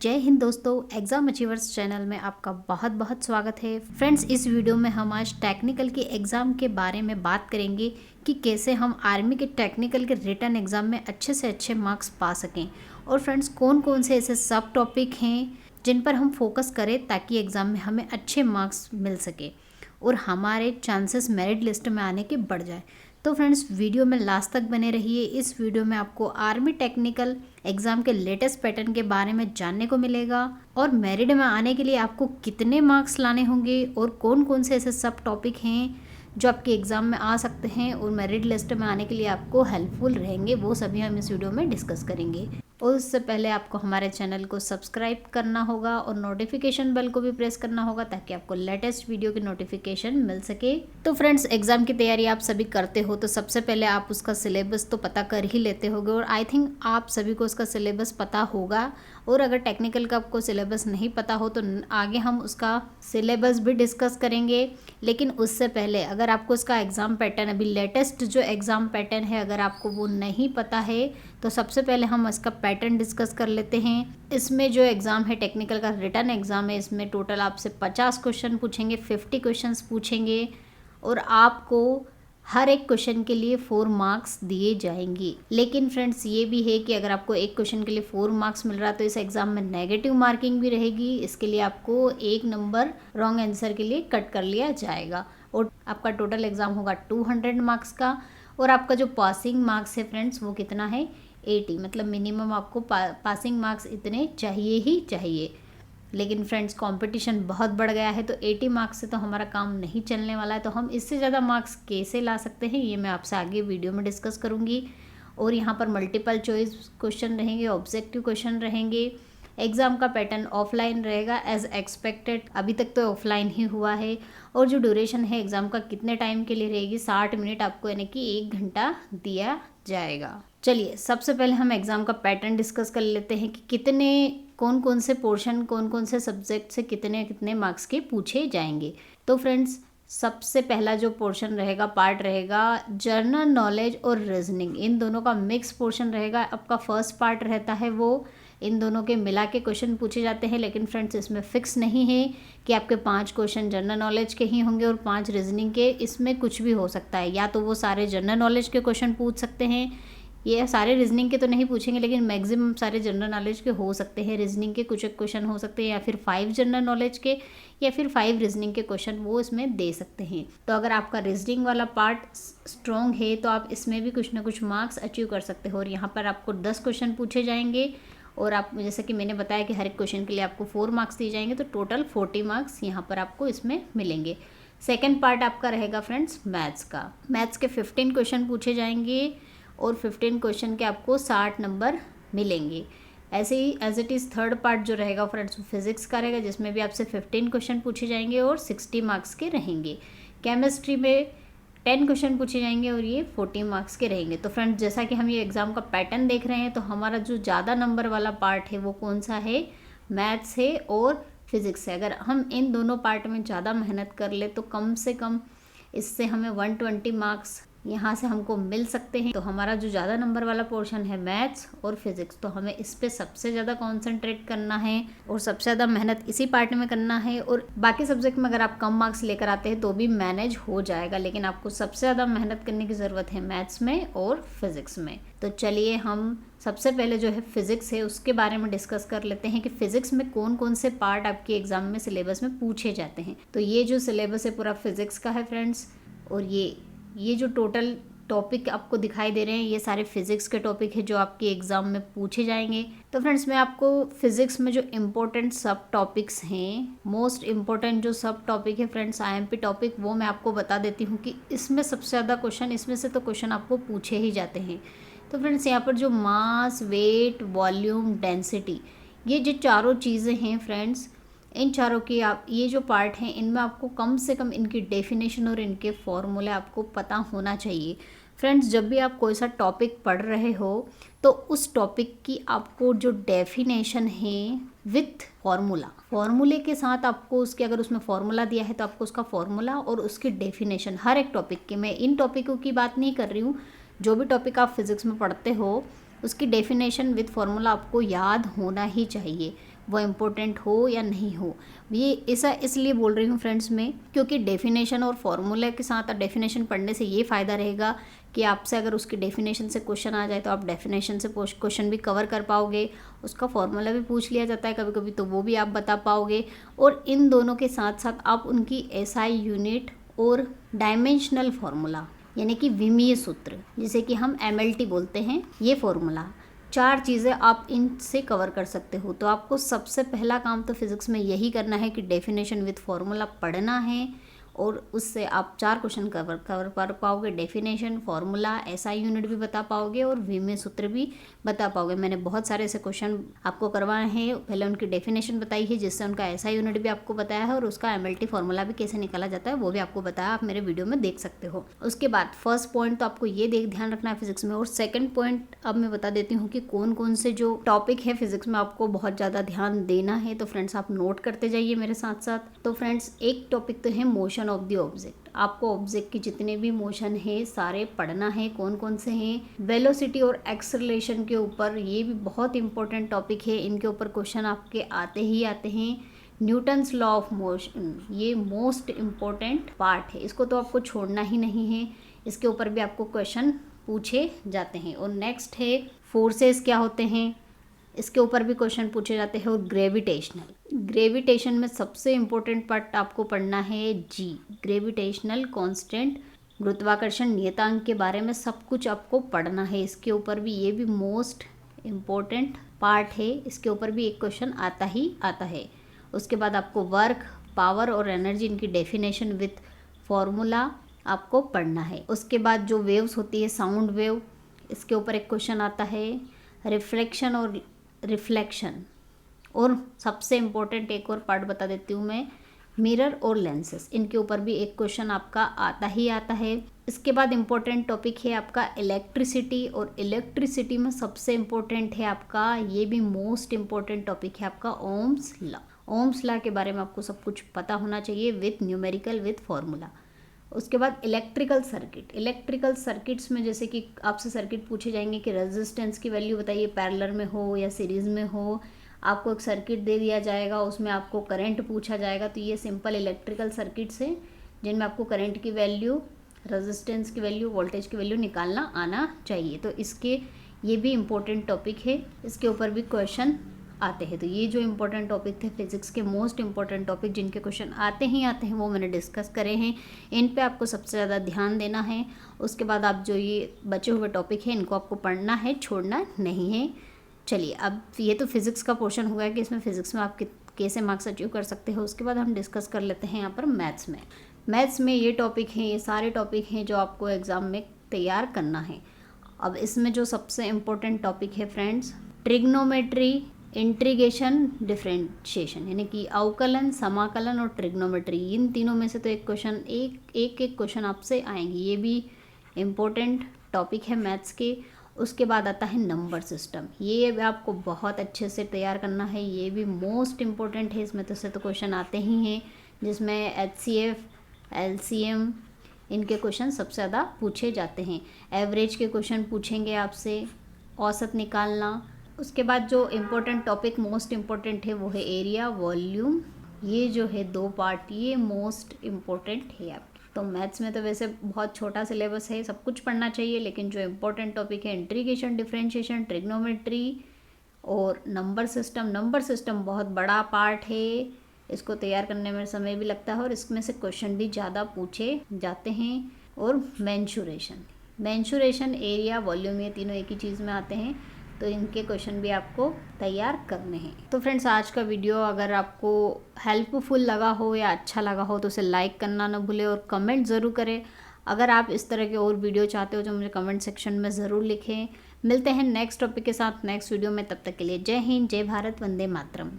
जय हिंद दोस्तों, exam achievers channel में आपका बहुत बहुत स्वागत है। फ्रेंड्स, इस वीडियो में हम आज टेक्निकल के एग्ज़ाम के बारे में बात करेंगे कि कैसे हम आर्मी के टेक्निकल के रिटन एग्ज़ाम में अच्छे से अच्छे मार्क्स पा सकें। और फ्रेंड्स, कौन कौन से ऐसे सब टॉपिक हैं जिन पर हम फोकस करें ताकि एग्ज़ाम में हमें अच्छे मार्क्स मिल सके और हमारे चांसेस मेरिट लिस्ट में आने के बढ़ जाए। तो फ्रेंड्स, वीडियो में लास्ट तक बने रहिए। इस वीडियो में आपको आर्मी टेक्निकल एग्ज़ाम के लेटेस्ट पैटर्न के बारे में जानने को मिलेगा और मेरिट में आने के लिए आपको कितने मार्क्स लाने होंगे और कौन कौन से ऐसे सब टॉपिक हैं जो आपके एग्ज़ाम में आ सकते हैं और मेरिट लिस्ट में आने के लिए आपको हेल्पफुल रहेंगे, वो सभी हम इस वीडियो में डिस्कस करेंगे। और उससे पहले आपको हमारे चैनल को सब्सक्राइब करना होगा और नोटिफिकेशन बेल को भी प्रेस करना होगा ताकि आपको लेटेस्ट वीडियो की नोटिफिकेशन मिल सके। तो फ्रेंड्स, एग्ज़ाम की तैयारी आप सभी करते हो तो सबसे पहले आप उसका सिलेबस तो पता कर ही लेते होगे और आई थिंक आप सभी को उसका सिलेबस पता होगा। और अगर टेक्निकल का आपको सिलेबस नहीं पता हो तो आगे हम उसका सिलेबस भी डिस्कस करेंगे। लेकिन उससे पहले अगर आपको उसका एग्ज़ाम पैटर्न, अभी लेटेस्ट जो एग्ज़ाम पैटर्न है, अगर आपको वो नहीं पता है तो सबसे पहले हम इसका पैटर्न डिस्कस कर लेते हैं। इसमें जो एग्ज़ाम है टेक्निकल का रिटन एग्ज़ाम है, इसमें टोटल आपसे 50 क्वेश्चन पूछेंगे, 50 क्वेश्चंस पूछेंगे और आपको हर एक क्वेश्चन के लिए 4 मार्क्स दिए जाएंगे। लेकिन फ्रेंड्स, ये भी है कि अगर आपको एक क्वेश्चन के लिए 4 मार्क्स मिल रहा है तो इस एग्ज़ाम में नेगेटिव मार्किंग भी रहेगी। इसके लिए आपको 1 नंबर रॉन्ग आंसर के लिए कट कर लिया जाएगा और आपका टोटल एग्ज़ाम होगा 200 मार्क्स का। और आपका जो पासिंग मार्क्स है फ्रेंड्स, वो कितना है 80, मतलब मिनिमम आपको पासिंग मार्क्स इतने चाहिए ही चाहिए। लेकिन फ्रेंड्स, कंपटीशन बहुत बढ़ गया है तो 80 मार्क्स से तो हमारा काम नहीं चलने वाला है। तो हम इससे ज़्यादा मार्क्स कैसे ला सकते हैं, ये मैं आपसे आगे वीडियो में डिस्कस करूँगी। और यहाँ पर मल्टीपल चॉइस क्वेश्चन रहेंगे, ऑब्जेक्टिव क्वेश्चन रहेंगे। एग्ज़ाम का पैटर्न ऑफलाइन रहेगा एज एक्सपेक्टेड, अभी तक तो ऑफलाइन ही हुआ है। और जो ड्यूरेशन है एग्ज़ाम का कितने टाइम के लिए रहेगी, 60 मिनट आपको, यानी कि 1 घंटा दिया जाएगा। चलिए, सबसे पहले हम एग्ज़ाम का पैटर्न डिस्कस कर लेते हैं कि कौन कौन से पोर्शन, कौन कौन से सब्जेक्ट से कितने कितने मार्क्स के पूछे जाएंगे। तो फ्रेंड्स, सबसे पहला जो पोर्शन रहेगा, पार्ट रहेगा जनरल नॉलेज और रीजनिंग, इन दोनों का मिक्स पोर्शन रहेगा। आपका फर्स्ट पार्ट रहता है वो इन दोनों के मिला के क्वेश्चन पूछे जाते हैं। लेकिन फ्रेंड्स, इसमें फिक्स नहीं है कि आपके 5 क्वेश्चन जनरल नॉलेज के ही होंगे और 5 रीजनिंग के। इसमें कुछ भी हो सकता है, या तो वो सारे जनरल नॉलेज के क्वेश्चन पूछ सकते हैं, ये सारे रीजनिंग के तो नहीं पूछेंगे लेकिन मैक्सिमम सारे जनरल नॉलेज के हो सकते हैं। रीजनिंग के कुछ एक क्वेश्चन हो सकते हैं, या फिर 5 जनरल नॉलेज के या फिर 5 रीजनिंग के क्वेश्चन वो इसमें दे सकते हैं। तो अगर आपका रीजनिंग वाला पार्ट स्ट्रॉन्ग है तो आप इसमें भी कुछ ना कुछ मार्क्स अचीव कर सकते हो। और यहाँ पर आपको 10 क्वेश्चन पूछे जाएंगे और आप, जैसे कि मैंने बताया कि हर एक क्वेश्चन के लिए आपको 4 मार्क्स दिए जाएंगे, तो टोटल 40 मार्क्स यहाँ पर आपको इसमें मिलेंगे। सेकेंड पार्ट आपका रहेगा फ्रेंड्स मैथ्स का। मैथ्स के 15 क्वेश्चन पूछे जाएंगे और 15 क्वेश्चन के आपको 60 नंबर मिलेंगे। ऐसे ही as it is third part जो रहेगा फ्रेंड्स, फिजिक्स का रहेगा, जिसमें भी आपसे 15 क्वेश्चन पूछे जाएंगे और 60 मार्क्स के रहेंगे। केमिस्ट्री में 10 क्वेश्चन पूछे जाएंगे और ये 40 मार्क्स के रहेंगे। तो फ्रेंड्स, जैसा कि हम ये एग्ज़ाम का पैटर्न देख रहे हैं तो हमारा जो ज़्यादा नंबर वाला पार्ट है वो कौन सा है, मैथ्स है और फिज़िक्स है। अगर हम इन दोनों पार्ट में ज़्यादा मेहनत कर ले तो कम से कम इससे हमें 120 मार्क्स यहाँ से हमको मिल सकते हैं। तो हमारा जो ज़्यादा नंबर वाला पोर्शन है मैथ्स और फिजिक्स, तो हमें इस पे सबसे ज़्यादा कॉन्सेंट्रेट करना है और सबसे ज़्यादा मेहनत इसी पार्ट में करना है। और बाकी सब्जेक्ट में अगर आप कम मार्क्स लेकर आते हैं तो भी मैनेज हो जाएगा, लेकिन आपको सबसे ज़्यादा मेहनत करने की ज़रूरत है मैथ्स में और फिजिक्स में। तो चलिए, हम सबसे पहले जो है फिजिक्स है उसके बारे में डिस्कस कर लेते हैं कि फिजिक्स में कौन कौन से पार्ट आपके एग्जाम में सिलेबस में पूछे जाते हैं। तो ये जो सिलेबस है पूरा फिजिक्स का है फ्रेंड्स, और ये जो टोटल टॉपिक आपको दिखाई दे रहे हैं ये सारे फिजिक्स के टॉपिक है जो आपके एग्ज़ाम में पूछे जाएंगे। तो फ्रेंड्स, मैं आपको फिजिक्स में जो इम्पोर्टेंट सब टॉपिक्स हैं, मोस्ट इम्पोर्टेंट जो सब टॉपिक है फ्रेंड्स, आईएमपी टॉपिक, वो मैं आपको बता देती हूँ कि इसमें सबसे ज़्यादा क्वेश्चन, इसमें से तो क्वेश्चन आपको पूछे ही जाते हैं। तो फ्रेंड्स, यहाँ पर जो मास, वेट, वॉल्यूम, डेंसिटी, ये जो चारों चीज़ें हैं फ्रेंड्स, इन चारों की आप ये जो पार्ट हैं इनमें आपको कम से कम इनकी डेफिनेशन और इनके फॉर्मूले आपको पता होना चाहिए। फ्रेंड्स, जब भी आप कोई सा टॉपिक पढ़ रहे हो तो उस टॉपिक की आपको जो डेफिनेशन है विथ फॉर्मूले के साथ आपको उसके, अगर उसमें फॉर्मूला दिया है तो आपको उसका फॉर्मूला और उसकी डेफिनेशन हर एक टॉपिक की, मैं इन टॉपिकों की बात नहीं कर रही हूँ, जो भी टॉपिक आप फिजिक्स में पढ़ते हो उसकी डेफिनेशन विथ फॉर्मूला आपको याद होना ही चाहिए। वो इम्पोर्टेंट हो या नहीं हो। ये ऐसा इसलिए बोल रही हूँ फ्रेंड्स मैं, क्योंकि डेफिनेशन और फॉर्मूला के साथ डेफिनेशन पढ़ने से ये फ़ायदा रहेगा कि आपसे अगर उसकी डेफिनेशन से क्वेश्चन आ जाए तो आप डेफिनेशन से क्वेश्चन भी कवर कर पाओगे, उसका फॉर्मूला भी पूछ लिया जाता है कभी कभी तो वो भी आप बता पाओगे। और इन दोनों के साथ साथ आप उनकी एसआई यूनिट और डायमेंशनल फार्मूला यानी कि विमीय सूत्र जिसे कि हम एमएलटी बोलते हैं, ये फॉर्मूला 4 चीज़ें आप इनसे कवर कर सकते हो। तो आपको सबसे पहला काम तो फिज़िक्स में यही करना है कि डेफिनेशन विथ फार्मूला पढ़ना है और उससे आप 4 क्वेश्चन कवर कर पाओगे। डेफिनेशन, फार्मूला, एसआई यूनिट भी बता पाओगे और विमीय सूत्र भी बता पाओगे। मैंने बहुत सारे ऐसे क्वेश्चन आपको करवाए हैं, पहले उनकी डेफिनेशन बताई है जिससे उनका एसआई यूनिट भी आपको बताया है और उसका एमएलटी फार्मूला भी कैसे निकाला जाता है वो भी आपको बताया, आप मेरे वीडियो में देख सकते हो। उसके बाद फर्स्ट पॉइंट तो आपको ये ध्यान रखना है फिजिक्स में। और सेकंड पॉइंट अब मैं बता देती हूँ कि कौन कौन से जो टॉपिक है फिजिक्स में आपको बहुत ज़्यादा ध्यान देना है। तो फ्रेंड्स आप नोट करते जाइए मेरे साथ साथ। तो फ्रेंड्स एक टॉपिक तो है मोशन ऑफ द ऑब्जेक्ट। आपको ऑब्जेक्ट के जितने भी मोशन है सारे पढ़ना है, कौन कौन से हैं। वेलोसिटी और एक्सेलरेशन के ऊपर ये भी बहुत इंपॉर्टेंट टॉपिक है, इनके ऊपर क्वेश्चन आपके आते ही आते हैं। न्यूटन्स लॉ ऑफ मोशन ये मोस्ट इम्पॉर्टेंट पार्ट है, इसको तो आपको छोड़ना ही नहीं है, इसके ऊपर भी आपको क्वेश्चन पूछे जाते हैं। और नेक्स्ट है फोर्सेस क्या होते हैं, इसके ऊपर भी क्वेश्चन पूछे जाते हैं। और ग्रेविटेशन में सबसे इम्पोर्टेंट पार्ट आपको पढ़ना है जी, ग्रेविटेशनल कांस्टेंट, गुरुत्वाकर्षण नियतांक के बारे में सब कुछ आपको पढ़ना है। इसके ऊपर भी ये भी मोस्ट इम्पोर्टेंट पार्ट है, इसके ऊपर भी एक क्वेश्चन आता ही आता है। उसके बाद आपको वर्क, पावर और एनर्जी इनकी डेफिनेशन विथ फॉर्मूला आपको पढ़ना है। उसके बाद जो वेव्स होती है साउंड वेव, इसके ऊपर एक क्वेश्चन आता है। रिफ्लेक्शन और रिफ्लेक्शन, और सबसे इम्पोर्टेंट एक और पार्ट बता देती हूँ मैं, मिरर और लेंसेस, इनके ऊपर भी एक क्वेश्चन आपका आता ही आता है। इसके बाद इम्पोर्टेंट टॉपिक है आपका इलेक्ट्रिसिटी, और इलेक्ट्रिसिटी में सबसे इम्पोर्टेंट है आपका, ये भी मोस्ट इम्पोर्टेंट टॉपिक है आपका ओम्स लॉ। ओम्स लॉ के बारे में आपको सब कुछ पता होना चाहिए विथ न्यूमेरिकल विथ फॉर्मूला। उसके बाद इलेक्ट्रिकल सर्किट्स में जैसे कि आपसे सर्किट पूछे जाएंगे कि रेजिस्टेंस की वैल्यू बताइए, पैरेलल में हो या सीरीज़ में हो। आपको एक सर्किट दे दिया जाएगा, उसमें आपको करंट पूछा जाएगा। तो ये सिंपल इलेक्ट्रिकल सर्किट्स हैं जिनमें आपको करंट की वैल्यू, रेजिस्टेंस की वैल्यू, वोल्टेज की वैल्यू निकालना आना चाहिए। तो इसके ये भी इम्पोर्टेंट टॉपिक है, इसके ऊपर भी क्वेश्चन आते हैं। तो ये जो इम्पोर्टेंट टॉपिक थे फिजिक्स के मोस्ट इम्पोर्टेंट टॉपिक जिनके क्वेश्चन आते ही आते हैं वो मैंने डिस्कस करे हैं, इन पे आपको सबसे ज़्यादा ध्यान देना है। उसके बाद आप जो ये बचे हुए टॉपिक हैं इनको आपको पढ़ना है, छोड़ना नहीं है। चलिए अब ये तो फिज़िक्स का पोर्शन हुआ है कि इसमें फ़िज़िक्स में आप कैसे मार्क्स अचीव कर सकते हो। उसके बाद हम डिस्कस कर लेते हैं यहाँ पर मैथ्स में ये टॉपिक हैं, ये सारे टॉपिक हैं जो आपको एग्ज़ाम में तैयार करना है। अब इसमें जो सबसे इम्पोर्टेंट टॉपिक है फ्रेंड्स, ट्रिग्नोमेट्री, इंटीग्रेशन, डिफरेंशिएशन, यानी कि अवकलन, समाकलन और ट्रिग्नोमेट्री, इन तीनों में से तो एक क्वेश्चन आपसे आएंगे। ये भी इम्पोर्टेंट टॉपिक है मैथ्स के। उसके बाद आता है नंबर सिस्टम, ये भी आपको बहुत अच्छे से तैयार करना है, ये भी मोस्ट इम्पोर्टेंट है। इसमें तो क्वेश्चन आते ही हैं जिसमें HCF, LCM इनके क्वेश्चन सबसे ज़्यादा पूछे जाते हैं। एवरेज के क्वेश्चन पूछेंगे आपसे, औसत निकालना। उसके बाद जो इम्पोर्टेंट टॉपिक मोस्ट इम्पोर्टेंट है वो है एरिया, वॉल्यूम, ये जो है 2 पार्ट ये मोस्ट इम्पोर्टेंट है आपके। तो मैथ्स में तो वैसे बहुत छोटा सिलेबस है, सब कुछ पढ़ना चाहिए, लेकिन जो इम्पोर्टेंट टॉपिक है इंटीग्रेशन, डिफरेंशिएशन, ट्रिग्नोमेट्री और नंबर सिस्टम बहुत बड़ा पार्ट है, इसको तैयार करने में समय भी लगता है और इसमें से क्वेश्चन भी ज़्यादा पूछे जाते हैं। और मेंशुरेशन, एरिया, वॉल्यूम, ये तीनों एक ही चीज़ में आते हैं, तो इनके क्वेश्चन भी आपको तैयार करने हैं। तो फ्रेंड्स आज का वीडियो अगर आपको हेल्पफुल लगा हो या अच्छा लगा हो तो उसे लाइक करना ना भूलें और कमेंट ज़रूर करें। अगर आप इस तरह के और वीडियो चाहते हो तो मुझे कमेंट सेक्शन में ज़रूर लिखें। मिलते हैं नेक्स्ट टॉपिक के साथ नेक्स्ट वीडियो में, तब तक के लिए जय हिंद, जय भारत, वंदे मातरम।